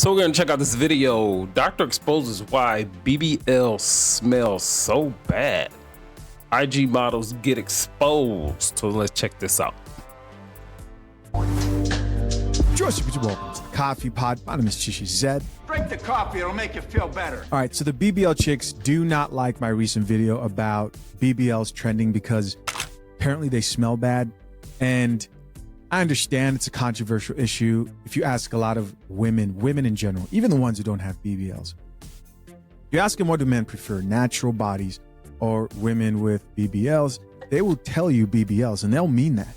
So we're gonna check out this video. Doctor exposes why BBL smells so bad. IG models get exposed. So let's check this out. Welcome to the Coffee Pod. My name is Chishi Zed. Drink the coffee, it'll make you feel better. All right, so the BBL chicks do not like my recent video about BBLs trending because apparently they smell bad. And I understand it's a controversial issue. If you ask a lot of women in general, even the ones who don't have BBLs, you ask them what do men prefer, natural bodies or women with BBLs, they will tell you BBLs, and they'll mean that.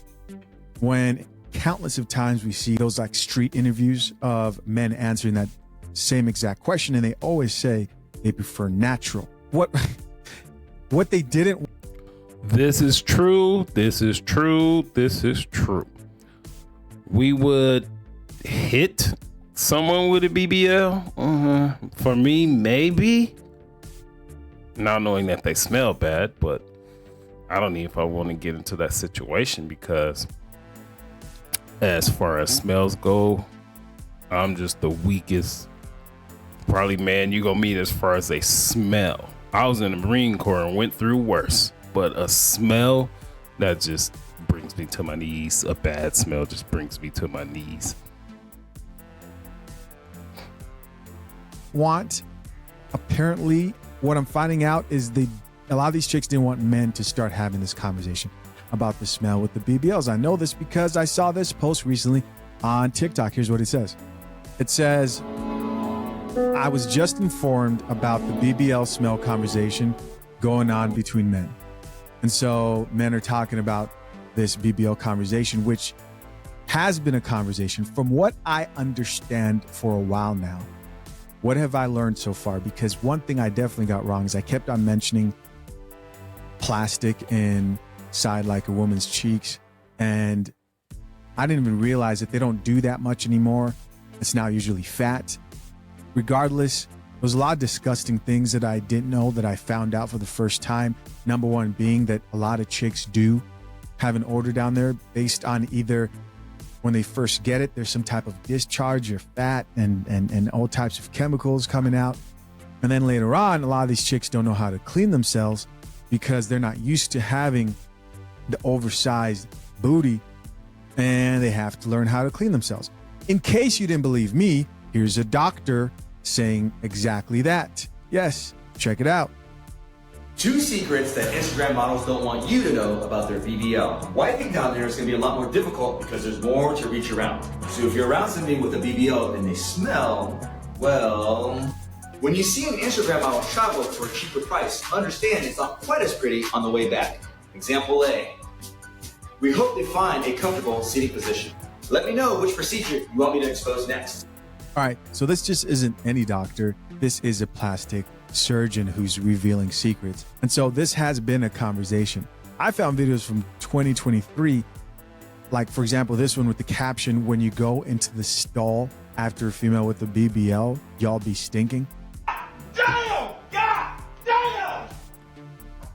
When countless of times we see those like street interviews of men answering that same exact question, and they always say they prefer natural. What they didn't. This is true. This is true. This is true. We would hit someone with a BBL. For me, maybe. Not knowing that they smell bad, but I don't know if I want to get into that situation because as far as smells go, I'm just the weakest probably man you gonna meet as far as a smell. I was in the Marine Corps and went through worse, but a smell that just brings me to my knees. A bad smell just brings me to my knees. Apparently, what I'm finding out is a lot of these chicks didn't want men to start having this conversation about the smell with the BBLs. I know this because I saw this post recently on TikTok. Here's what it says. It says, I was just informed about the BBL smell conversation going on between men. And so men are talking about this BBL conversation, which has been a conversation from what I understand for a while now. What have I learned so far? Because one thing I definitely got wrong is I kept on mentioning plastic inside like a woman's cheeks, and I didn't even realize that they don't do that much anymore. It's now usually fat. Regardless, there's a lot of disgusting things that I didn't know that I found out for the first time. Number one being that a lot of chicks do have an odor down there based on either when they first get it, there's some type of discharge or fat and all types of chemicals coming out. And then later on, a lot of these chicks don't know how to clean themselves because they're not used to having the oversized booty, and they have to learn how to clean themselves. In case you didn't believe me, here's a doctor saying exactly that. Yes, check it out. 2 secrets that Instagram models don't want you to know about their BBL. Wiping down there is going to be a lot more difficult because there's more to reach around. So if you're around somebody with a BBL and they smell, well, when you see an Instagram model travel for a cheaper price, understand it's not quite as pretty on the way back. Example A. We hope they find a comfortable seating position. Let me know which procedure you want me to expose next. All right, so this just isn't any doctor. This is a plastic surgeon who's revealing secrets. And so this has been a conversation. I found videos from 2023, like for example, this one with the caption, when you go into the stall after a female with a BBL, y'all be stinking. Damn! God damn!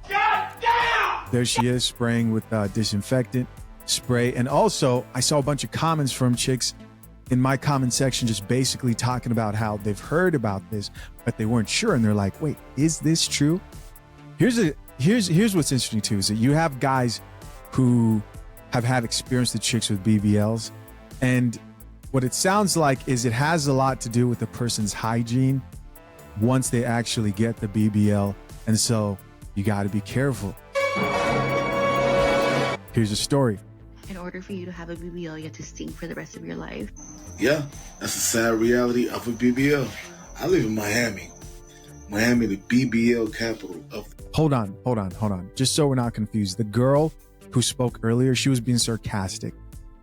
God damn! There she is spraying with disinfectant spray. And also I saw a bunch of comments from chicks in my comment section just basically talking about how they've heard about this, but they weren't sure. And they're like, wait, is this true? Here's what's interesting too, is that you have guys who have had experience with chicks with BBLs. And what it sounds like is it has a lot to do with the person's hygiene once they actually get the BBL. And so you got to be careful. Here's a story. In order for you to have a BBL, you have to stink for the rest of your life. Yeah, that's a sad reality of a BBL. I live in Miami. Miami, the BBL capital of... Hold on. Just so we're not confused. The girl who spoke earlier, she was being sarcastic.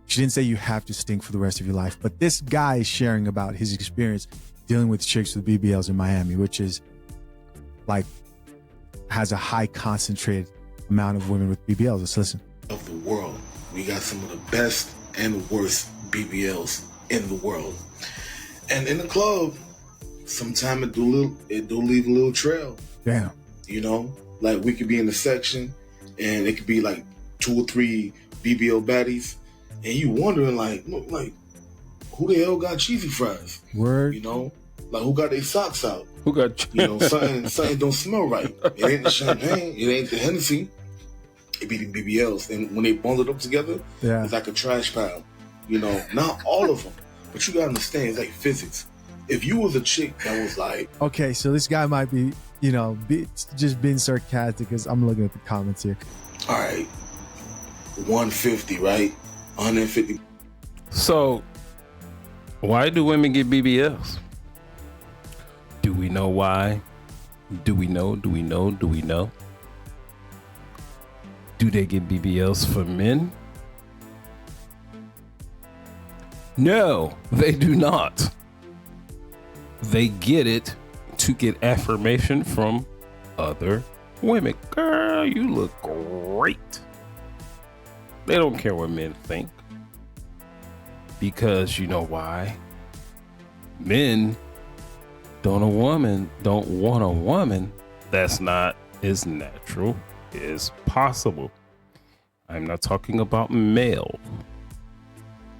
She didn't say you have to stink for the rest of your life. But this guy is sharing about his experience dealing with chicks with BBLs in Miami, which is like, has a high concentrated amount of women with BBLs. Let's listen. Of the world. We got some of the best and the worst BBLs in the world. And in the club, sometimes it do leave a little trail. Damn. You know, like we could be in the section and it could be like 2 or 3 BBL baddies, and you wondering like, who the hell got cheesy fries? Word. You know, like who got their socks out? Who got You know, something don't smell right. It ain't the champagne. It ain't the Hennessy. It be the BBLs. And when they bundled up together, Yeah. it's like a trash pile. You know, not all of them, but you gotta understand, it's like physics. If you was a chick that was like, Okay, so this guy might be, just being sarcastic because I'm looking at the comments here. all right, 150, right? 150. So, why do women get BBLs? Do we know why? Do we know? Do we know? Do we know? Do they get BBLs for men? No, they do not. They get it to get affirmation from other women. Girl, you look great. They don't care what men think. Because you know why? Men don't want a woman that's not as natural as possible. I'm not talking about males,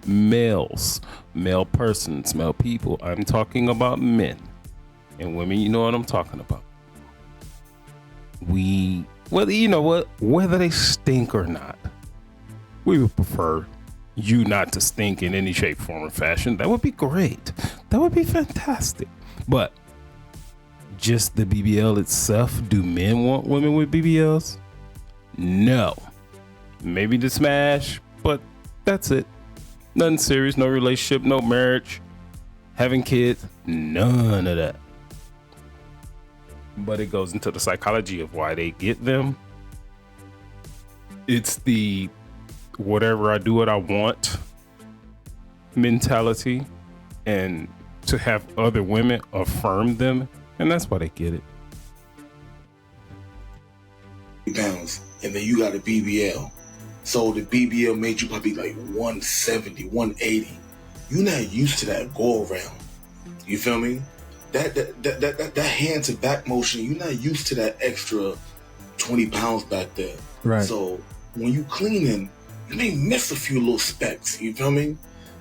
male persons, male people. I'm talking about men and women. You know what I'm talking about. Whether they stink or not, we would prefer you not to stink in any shape, form, or fashion. That would be great. That would be fantastic. But just the BBL itself, do men want women with BBLs? No. Maybe to smash, but that's it. Nothing serious, no relationship, no marriage, having kids, none of that. But it goes into the psychology of why they get them. It's the whatever I do what I want mentality, and to have other women affirm them, and that's why they get it. Pounds, and then you got a BBL. So the BBL made you probably like 170, 180. You're not used to that go around. You feel me? That hand to back motion, you're not used to that extra 20 pounds back there. Right. So when you cleaning, you may miss a few little specks. You feel me?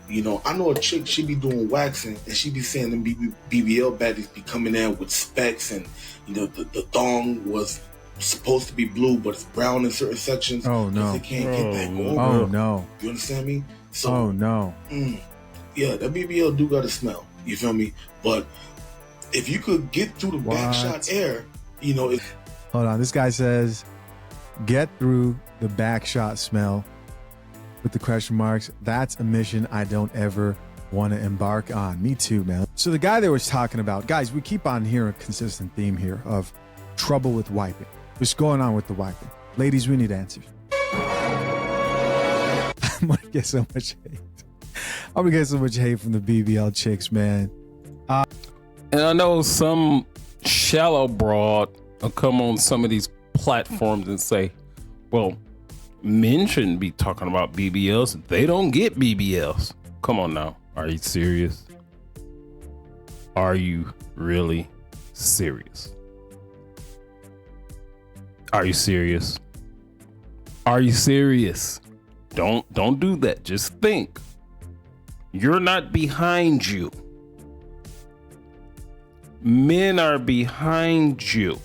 You know, I know a chick, she be doing waxing and she be saying them BBL baddies be coming in with specks, and the thong was supposed to be blue, but it's brown in certain sections. Oh no! They can't get that over. Oh no! You understand me? So, oh no! Yeah, that BBL do got a smell. You feel me? But if you could get through the back shot air, it's... Hold on. This guy says, "Get through the back shot smell," with the question marks. That's a mission I don't ever want to embark on. Me too, man. So the guy that was talking about, guys, we keep on hearing a consistent theme here of trouble with wiping. What's going on with the wiping? Ladies, we need answers. I'm gonna get so much hate. I'm gonna get so much hate from the BBL chicks, man. And I know some shallow broad will come on some of these platforms and say, well, men shouldn't be talking about BBLs. They don't get BBLs. Come on now. Are you serious? Are you really serious? Are you serious? Are you serious? Don't do that. Just think. You're not behind you. Men are behind you.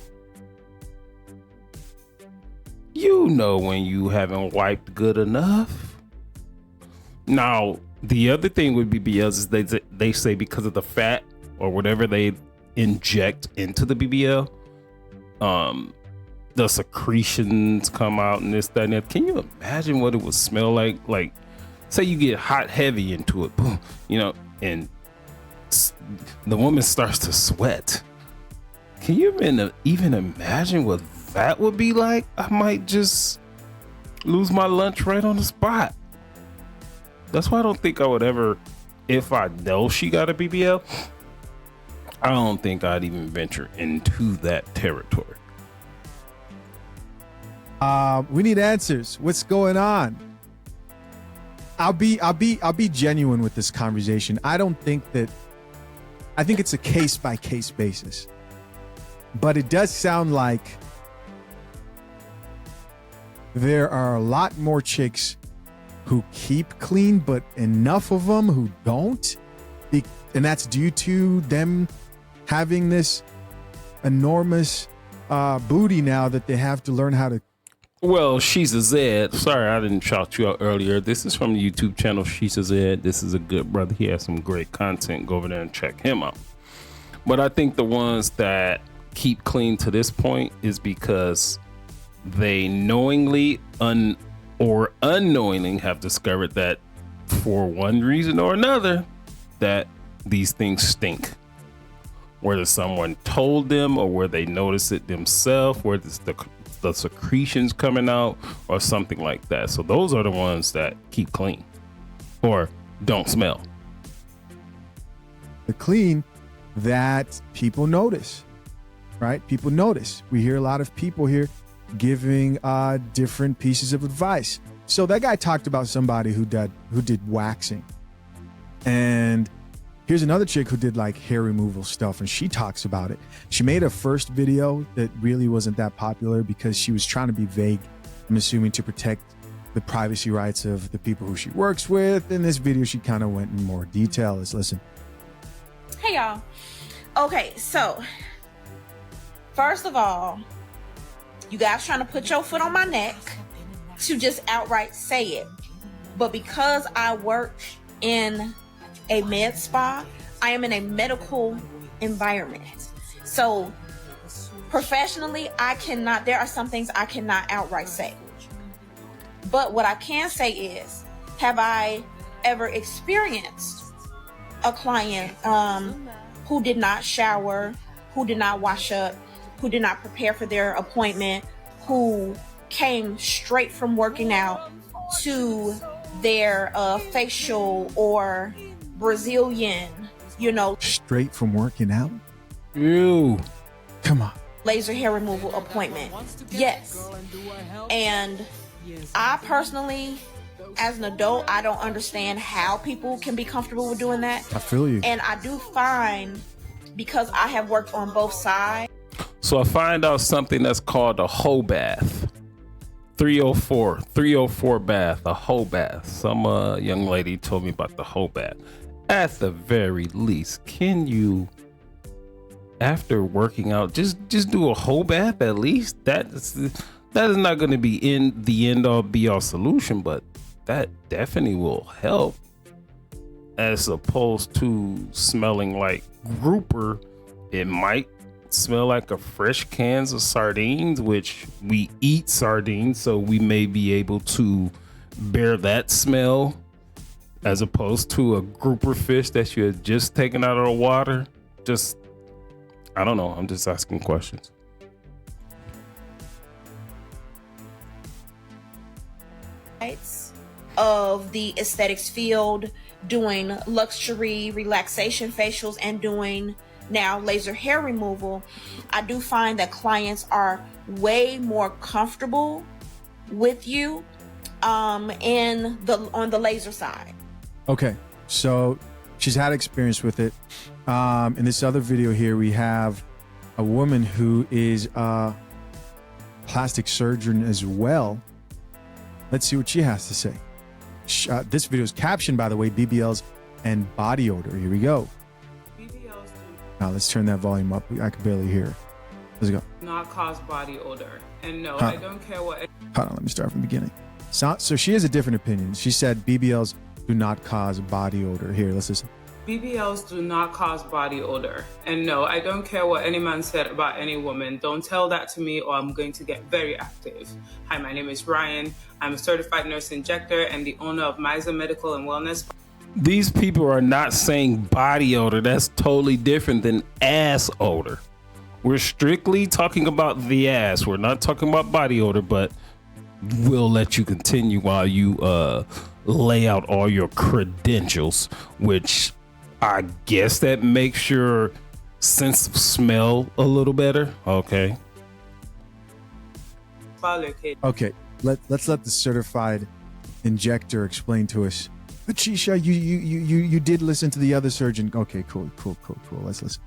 You know when you haven't wiped good enough. Now, the other thing with BBLs is they say because of the fat or whatever they inject into the BBL, the secretions come out and this, that, and that. Can you imagine what it would smell like? Like, say you get hot heavy into it, boom, and the woman starts to sweat. Can you even imagine what that would be like? I might just lose my lunch right on the spot. That's why I don't think I would ever, if I know she got a BBL, I don't think I'd even venture into that territory. We need answers. What's going on? I'll be genuine with this conversation. I think it's a case by case basis, but it does sound like there are a lot more chicks who keep clean, but enough of them who don't. And that's due to them having this enormous booty now that they have to learn how to. Well, She's a Zed. Sorry, I didn't shout you out earlier. This is from the YouTube channel She's a Zed. This is a good brother. He has some great content. Go over there and check him out. But I think the ones that keep clean to this point is because they knowingly or unknowingly have discovered that for one reason or another that these things stink. Whether someone told them or where they notice it themselves, where the secretions coming out or something like that. So those are the ones that keep clean or don't smell. The clean that people notice, right? People notice. We hear a lot of people here giving different pieces of advice. So that guy talked about somebody who did waxing, and here's another chick who did like hair removal stuff, and she talks about it. She made a first video that really wasn't that popular because she was trying to be vague, I'm assuming to protect the privacy rights of the people who she works with. In this video, she kind of went in more detail. Let's listen. Hey y'all. Okay, so first of all, you guys trying to put your foot on my neck to just outright say it. But because I work in a med spa, I am in a medical environment. So professionally, there are some things I cannot outright say. But what I can say is, have I ever experienced a client who did not shower, who did not wash up, who did not prepare for their appointment, who came straight from working out to their facial or Brazilian, Straight from working out? Ew. Come on. laser hair removal appointment? Yes. And I personally, as an adult, I don't understand how people can be comfortable with doing that. I feel you. And I do find, because I have worked on both sides. So I find out something that's called a hoe bath. 304 bath, a hoe bath. Some young lady told me about the hoe bath. At the very least, can you, after working out, just do a hoe bath at least? That is not going to be in the end all be all solution, but that definitely will help, as opposed to smelling like grouper. It might smell like a fresh cans of sardines, which we eat sardines, so we may be able to bear that smell, as opposed to a grouper fish that you had just taken out of the water. Just, I don't know. I'm just asking questions. Of the aesthetics field, doing luxury relaxation facials and doing now laser hair removal, I do find that clients are way more comfortable with you on the laser side. Okay, so she's had experience with it. In this other video here, we have a woman who is a plastic surgeon as well. Let's see what she has to say. This video is captioned, by the way, BBLs and body odor. Here we go. Now let's turn that volume up. I can barely hear. Let's go. Not cause body odor. And no, I don't care what. Hold on, let me start from the beginning. So she has a different opinion. She said BBLs do not cause body odor. Here, let's listen. BBLs do not cause body odor. And no, I don't care what any man said about any woman. Don't tell that to me or I'm going to get very active. Hi, my name is Ryan. I'm a certified nurse injector and the owner of Miser Medical and Wellness. These people are not saying body odor. That's totally different than ass odor. We're strictly talking about the ass. We're not talking about body odor, but we'll let you continue while you lay out all your credentials, which I guess that makes your sense of smell a little better. Okay. Okay, let's let the certified injector explain to us. But Shisha, you did listen to the other surgeon. Okay, cool. Let's listen.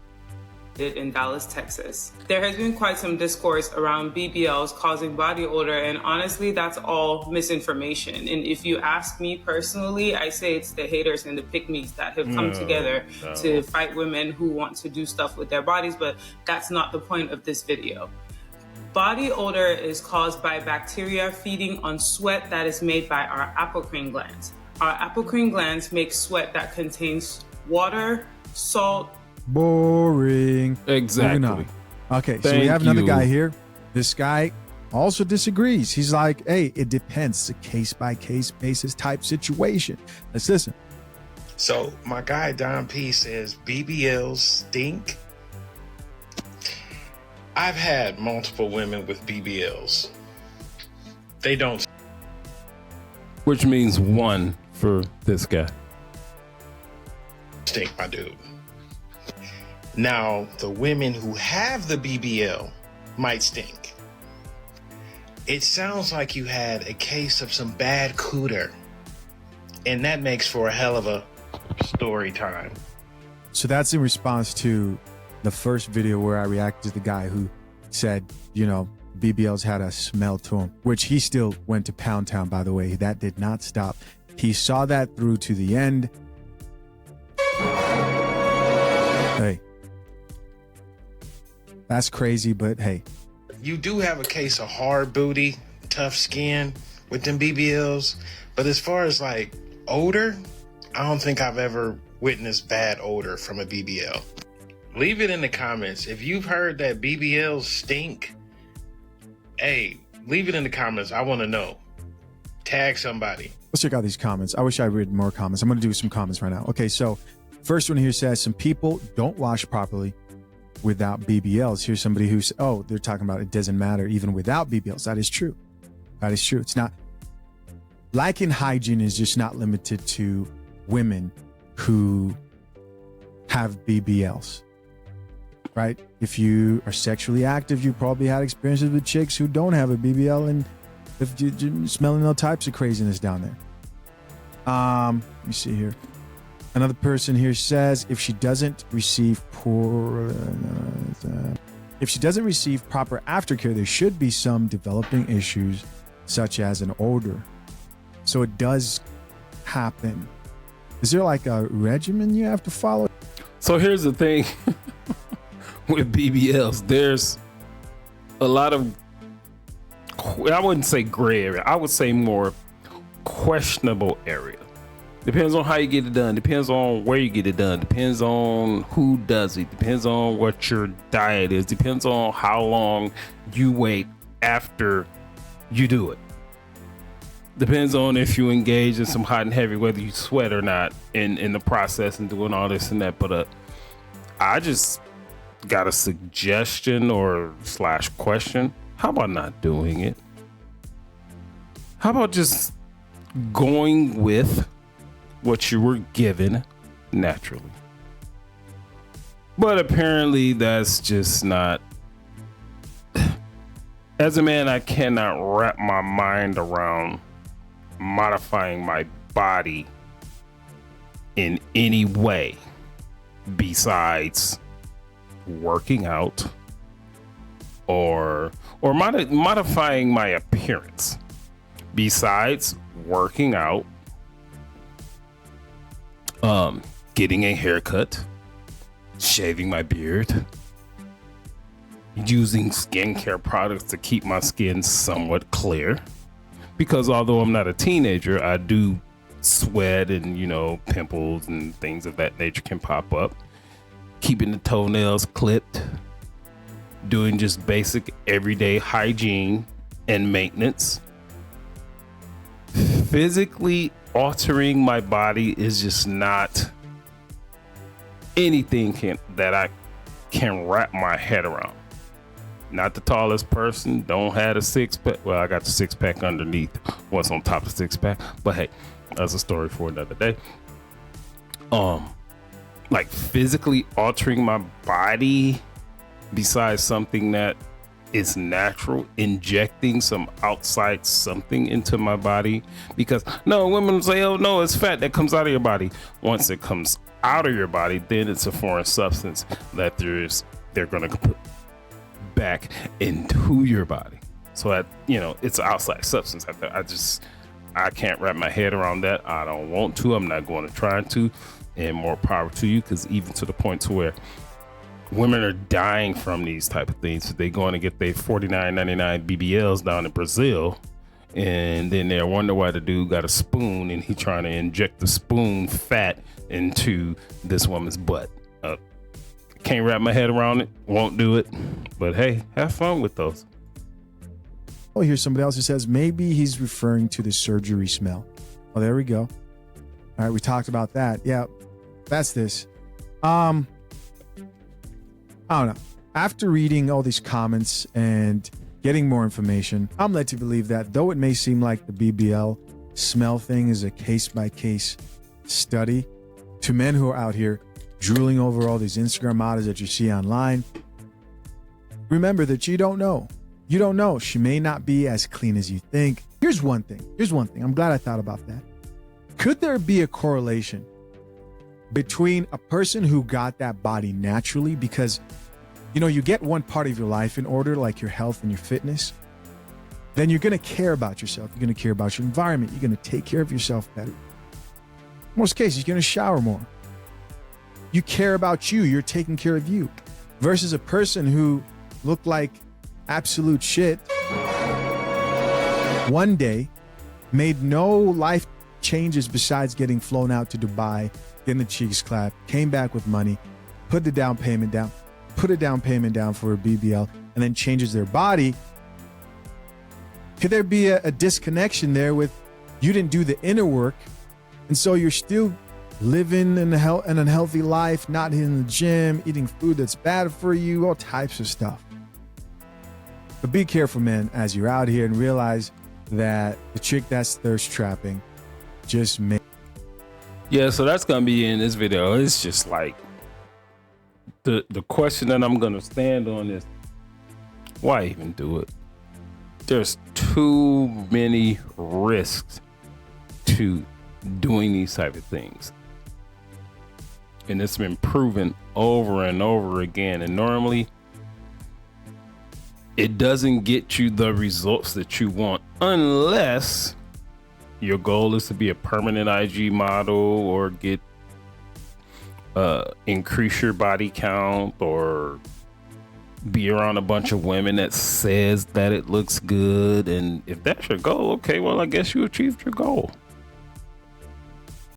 in Dallas, Texas. There has been quite some discourse around BBLs causing body odor, and honestly, that's all misinformation. And if you ask me personally, I say it's the haters and the pick-me's that have come together to fight women who want to do stuff with their bodies, but that's not the point of this video. Body odor is caused by bacteria feeding on sweat that is made by our apocrine glands. Our apocrine glands make sweat that contains water, salt. Boring. Exactly. Moving on. Okay, so we have another guy here. This guy also disagrees. He's like, hey, it depends. It's a case-by-case basis type situation. Let's listen. So my guy Don P says BBLs stink. I've had multiple women with BBLs. They don't. Which means one for this guy. Stink, my dude. Now, the women who have the BBL might stink. It sounds like you had a case of some bad cooter, and that makes for a hell of a story time. So that's in response to the first video where I reacted to the guy who said, you know, BBLs had a smell to him, which he still went to Pound Town, by the way. That did not stop. He saw that through to the end. Hey. That's crazy, but hey. You do have a case of hard booty, tough skin with them BBLs, but as far as like odor, I don't think I've ever witnessed bad odor from a BBL. Leave it in the comments. If you've heard that BBLs stink, hey, leave it in the comments. I want to know. Tag somebody. Let's check out these comments. I wish I read more comments. I'm going to do some comments right now. Okay, so first one here says, some people don't wash properly without BBLs. Here's somebody who's, oh, they're talking about it doesn't matter even without BBLs. That is true. That is true. It's not, lacking hygiene is just not limited to women who have BBLs, right? If you are sexually active, you probably had experiences with chicks who don't have a BBL, and if you're smelling all types of craziness down there. Let me see here. Another person here says, if she doesn't receive proper aftercare, there should be some developing issues such as an odor. So it does happen. Is there like a regimen you have to follow? So here's the thing with BBLs. There's a lot of, I wouldn't say gray area. I would say more questionable area. Depends on how you get it done. Depends on where you get it done. Depends on who does it. Depends on what your diet is. Depends on how long you wait after you do it. Depends on if you engage in some hot and heavy, whether you sweat or not in the process and doing all this and that. But I just got a suggestion or / question. How about not doing it? How about just going with what you were given naturally? But apparently that's just not. As a man, I cannot wrap my mind around modifying my body in any way besides working out or modifying my appearance besides working out, getting a haircut, shaving my beard, using skincare products to keep my skin somewhat clear. Because although I'm not a teenager, I do sweat and, you know, pimples and things of that nature can pop up. Keeping the toenails clipped, doing just basic everyday hygiene and maintenance. Physically altering my body is just not anything that I can wrap my head around. Not the tallest person, don't have a six-pack. Well, I got the six-pack underneath what's on top of the six-pack. But hey, that's a story for another day. Like physically altering my body besides something that is natural, injecting some outside something into my body. Because no, women say, oh no, it's fat that comes out of your body. Once it comes out of your body, then it's a foreign substance that there's they're going to put back into your body. So that, it's an outside substance. I can't wrap my head around that. I don't want to. I'm not going to try to. And more power to you, because even to the point to where women are dying from these type of things. They're going to get their $49.99 BBLs down in Brazil, and then they wonder why the dude got a spoon and he trying to inject the spoon fat into this woman's butt. Can't wrap my head around it. Won't do it. But hey, have fun with those. Oh, here's somebody else who says maybe he's referring to the surgery smell. Oh, there we go. All right, we talked about that. Yeah, that's this. I don't know. After reading all these comments and getting more information, I'm led to believe that though it may seem like the BBL smell thing is a case-by-case study, to men who are out here drooling over all these Instagram models that you see online, remember that you don't know. You don't know. She may not be as clean as you think. Here's one thing. I'm glad I thought about that. Could there be a correlation between a person who got that body naturally? Because, you get one part of your life in order, like your health and your fitness, then you're going to care about yourself. You're going to care about your environment. You're going to take care of yourself better. Most cases, you're going to shower more. You care about you. You're taking care of you. Versus a person who looked like absolute shit one day, made no life changes besides getting flown out to Dubai, getting the cheeks clapped, came back with money, put a down payment down for a BBL, and then changes their body. Could there be a disconnection there with you didn't do the inner work, and so you're still living an unhealthy life, not hitting the gym, eating food that's bad for you, all types of stuff. But be careful, man, as you're out here, and realize that the chick that's thirst trapping just made. Yeah, so that's gonna be in this video. It's just like the question that I'm gonna stand on is, why even do it? There's too many risks to doing these type of things, and it's been proven over and over again. And normally it doesn't get you the results that you want unless your goal is to be a permanent IG model or get increase your body count or be around a bunch of women that says that it looks good. And if that's your goal, okay, well, I guess you achieved your goal.